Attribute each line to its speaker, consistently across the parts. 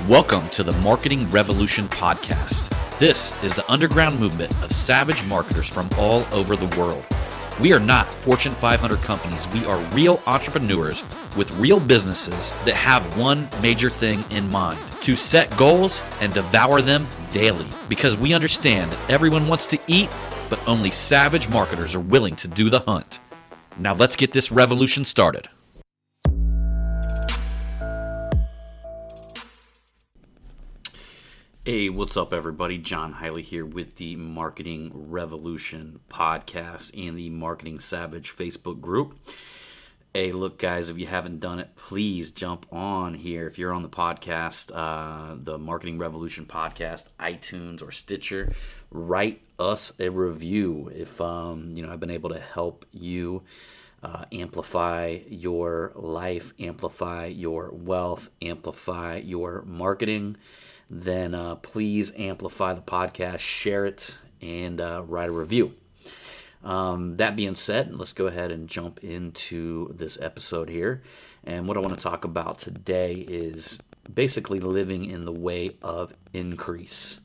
Speaker 1: Welcome to the Marketing Revolution Podcast. This is the underground movement of savage marketers from all over the world. We are not Fortune 500 companies. We are real entrepreneurs with real businesses that have one major thing in mind: to set goals and devour them daily. Because we understand that everyone wants to eat, but only savage marketers are willing to do the hunt. Now let's get this revolution started. Hey, what's up, everybody? John Hiley here with the Marketing Revolution Podcast and the Marketing Savage Facebook group. Hey, look, guys, if you haven't done it, please jump on here. If you're on the podcast, the Marketing Revolution Podcast, iTunes or Stitcher, write us a review. If I've been able to help you amplify your life, amplify your wealth, amplify your marketing, then please amplify the podcast, share it, and write a review. That being said, let's go ahead and jump into this episode here. And what I want to talk about today is basically living in the way of increase.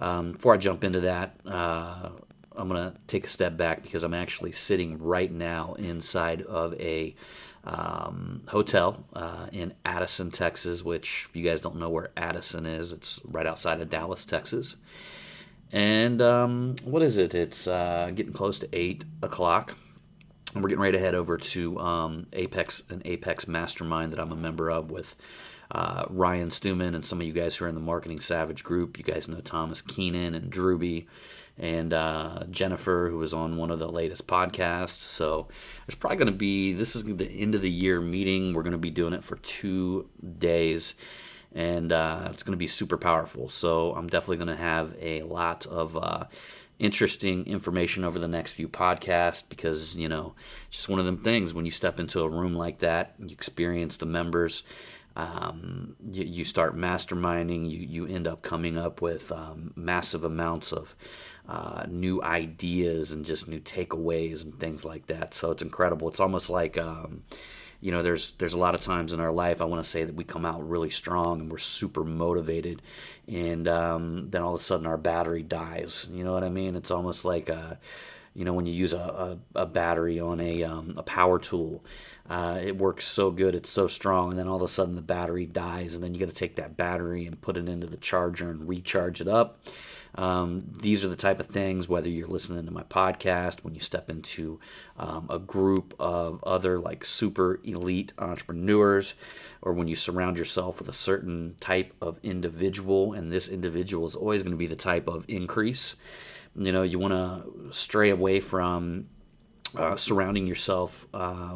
Speaker 1: Before I jump into that, I'm going to take a step back because I'm actually sitting right now inside of a hotel in Addison, Texas, which, if you guys don't know where Addison is, it's right outside of Dallas, Texas. And what is it? It's getting close to 8 o'clock. And we're getting ready to head over to an Apex Mastermind that I'm a member of with Ryan Stewman and some of you guys who are in the Marketing Savage group. You guys know Thomas Keenan and Drewby and Jennifer, who was on one of the latest podcasts. So there's probably going to be, this is the end of the year meeting. We're going to be doing it for 2 days, and it's going to be super powerful. So I'm definitely going to have a lot of interesting information over the next few podcasts because, just one of them things, when you step into a room like that, you experience the members, you start masterminding, you end up coming up with massive amounts of new ideas and just new takeaways and things like that. So it's incredible. It's almost like, there's a lot of times in our life, I want to say, that we come out really strong and we're super motivated, and then all of a sudden our battery dies. You know what I mean? It's almost like when you use a battery on a power tool, it works so good, it's so strong, and then all of a sudden the battery dies, and then you got to take that battery and put it into the charger and recharge it up. These are the type of things, whether you're listening to my podcast, when you step into a group of other like super elite entrepreneurs, or when you surround yourself with a certain type of individual, and this individual is always going to be the type of increase. You want to stray away from surrounding yourself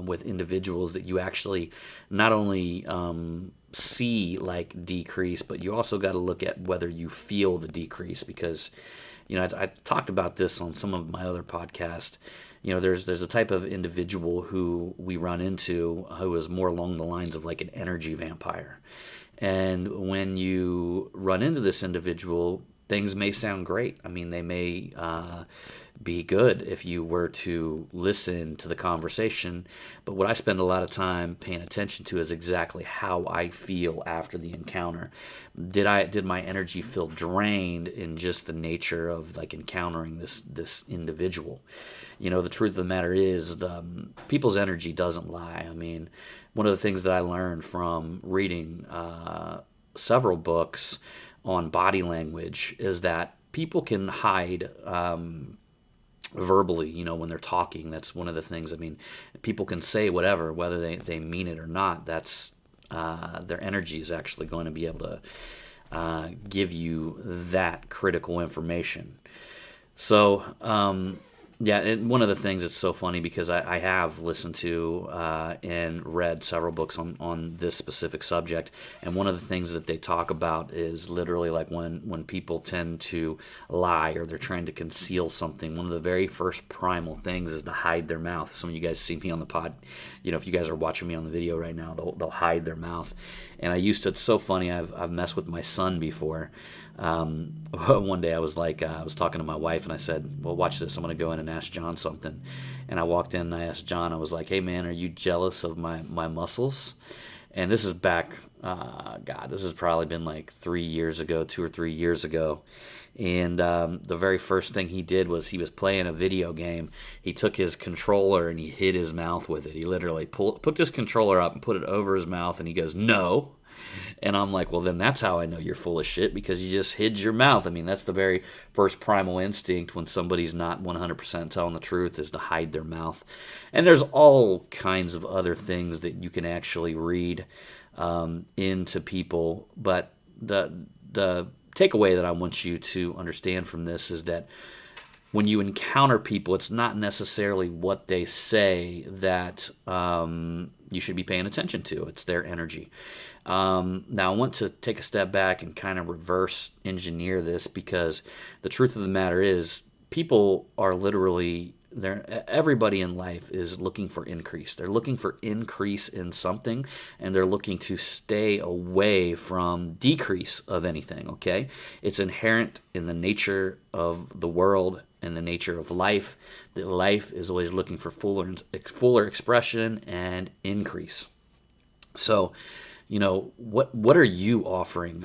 Speaker 1: with individuals that you actually not only see like decrease, but you also got to look at whether you feel the decrease, because I talked about this on some of my other podcasts. There's a type of individual who we run into who is more along the lines of like an energy vampire, and when you run into this individual, things may sound great. I mean, they may be good if you were to listen to the conversation. But what I spend a lot of time paying attention to is exactly how I feel after the encounter. Did my energy feel drained in just the nature of like encountering this individual? The truth of the matter is, people's energy doesn't lie. I mean, one of the things that I learned from reading several books on body language is that people can hide verbally, when they're talking. That's one of the things. I mean, people can say whatever, whether they mean it or not. That's their energy is actually going to be able to give you that critical information. So, yeah, and one of the things that's so funny, because I have listened to and read several books on this specific subject, and one of the things that they talk about is literally like when people tend to lie or they're trying to conceal something, one of the very first primal things is to hide their mouth. Some of you guys see me on the pod, if you guys are watching me on the video right now, they'll hide their mouth. And it's so funny, I've messed with my son before. One day I was talking to my wife and I said, well, watch this, I'm going to go in and ask John something. And I walked in and I asked John, I was like, hey man, are you jealous of my muscles? And this is back, this has probably been like 3 years ago, 2 or 3 years ago. And the very first thing he did was he was playing a video game. He took his controller and he hit his mouth with it. He literally put this controller up and put it over his mouth, and he goes, "No." And I'm like, well, then that's how I know you're full of shit, because you just hid your mouth. I mean, that's the very first primal instinct when somebody's not 100% telling the truth, is to hide their mouth. And there's all kinds of other things that you can actually read into people. But the takeaway that I want you to understand from this is that when you encounter people, it's not necessarily what they say that you should be paying attention to. It's their energy. Now, I want to take a step back and kind of reverse engineer this, because the truth of the matter is people are literally everybody in life is looking for increase. They're looking for increase in something, and they're looking to stay away from decrease of anything, okay? It's inherent in the nature of the world and the nature of life that life is always looking for fuller expression and increase. So, what are you offering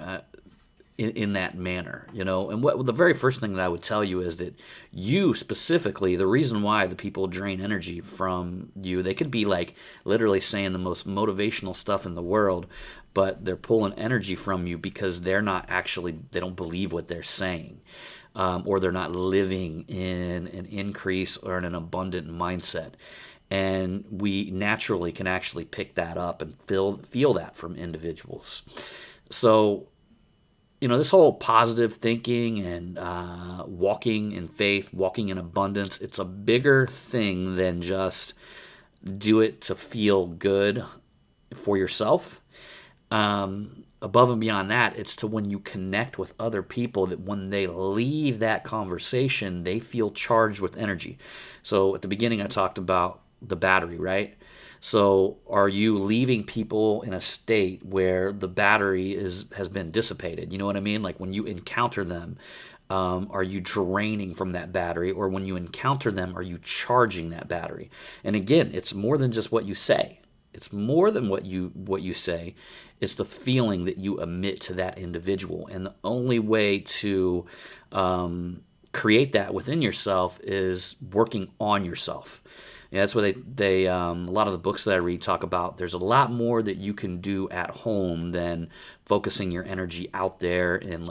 Speaker 1: in that manner, And the very first thing that I would tell you is that you specifically, the reason why the people drain energy from you, they could be like literally saying the most motivational stuff in the world, but they're pulling energy from you because they don't believe what they're saying. Or they're not living in an increase or in an abundant mindset. And we naturally can actually pick that up and feel that from individuals. So, this whole positive thinking and walking in faith, walking in abundance, it's a bigger thing than just do it to feel good for yourself. Above and beyond that, it's to when you connect with other people, that when they leave that conversation, they feel charged with energy. So at the beginning, I talked about the battery, right? So are you leaving people in a state where the battery has been dissipated? You know what I mean? Like when you encounter them, are you draining from that battery? Or when you encounter them, are you charging that battery? And again, it's more than just what you say. It's more than what you say. It's the feeling that you emit to that individual. And the only way to create that within yourself is working on yourself. Yeah, that's what they a lot of the books that I read talk about. There's a lot more that you can do at home than focusing your energy out there in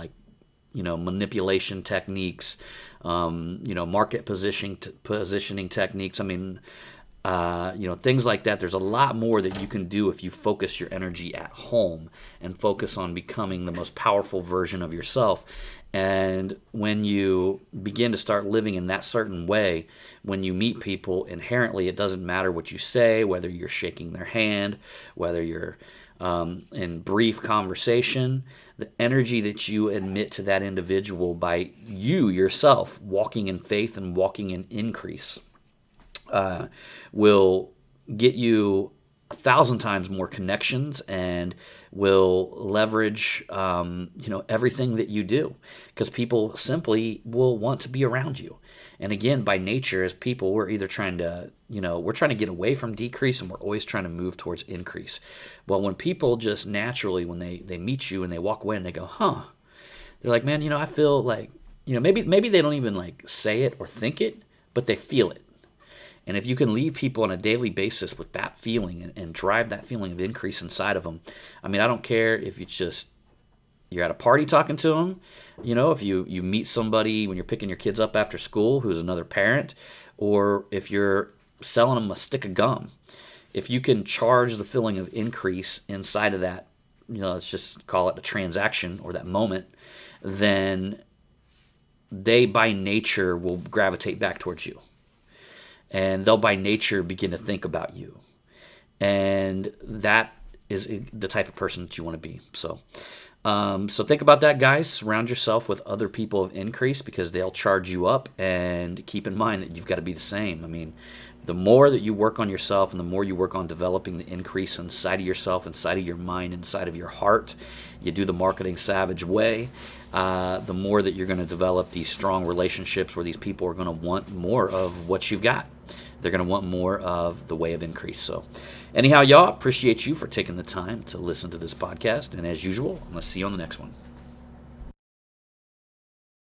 Speaker 1: manipulation techniques, market positioning techniques. I mean, things like that. There's a lot more that you can do if you focus your energy at home and focus on becoming the most powerful version of yourself. And when you begin to start living in that certain way, when you meet people, inherently it doesn't matter what you say, whether you're shaking their hand, whether you're in brief conversation, the energy that you emit to that individual by you yourself walking in faith and walking in increase will get you 1,000 times more connections and will leverage everything that you do, because people simply will want to be around you. And again, by nature, as people, we're either trying to get away from decrease, and we're always trying to move towards increase. Well, when people just naturally, when they meet you and they walk away and they go, they're like, man, I feel like, maybe they don't even like say it or think it, but they feel it. And if you can leave people on a daily basis with that feeling and drive that feeling of increase inside of them, I mean, I don't care if you're at a party talking to them, if you meet somebody when you're picking your kids up after school who's another parent, or if you're selling them a stick of gum. If you can charge the feeling of increase inside of that, let's just call it a transaction or that moment, then they by nature will gravitate back towards you. And they'll by nature begin to think about you. And that is the type of person that you want to be. So think about that, guys. Surround yourself with other people of increase, because they'll charge you up. And keep in mind that you've got to be the same. I mean, the more that you work on yourself and the more you work on developing the increase inside of yourself, inside of your mind, inside of your heart, you do the Marketing Savage way, the more that you're going to develop these strong relationships where these people are going to want more of what you've got. they're going to want more of the way of increase. So anyhow, y'all, appreciate you for taking the time to listen to this podcast. And as usual, I'm going to see you on the next one.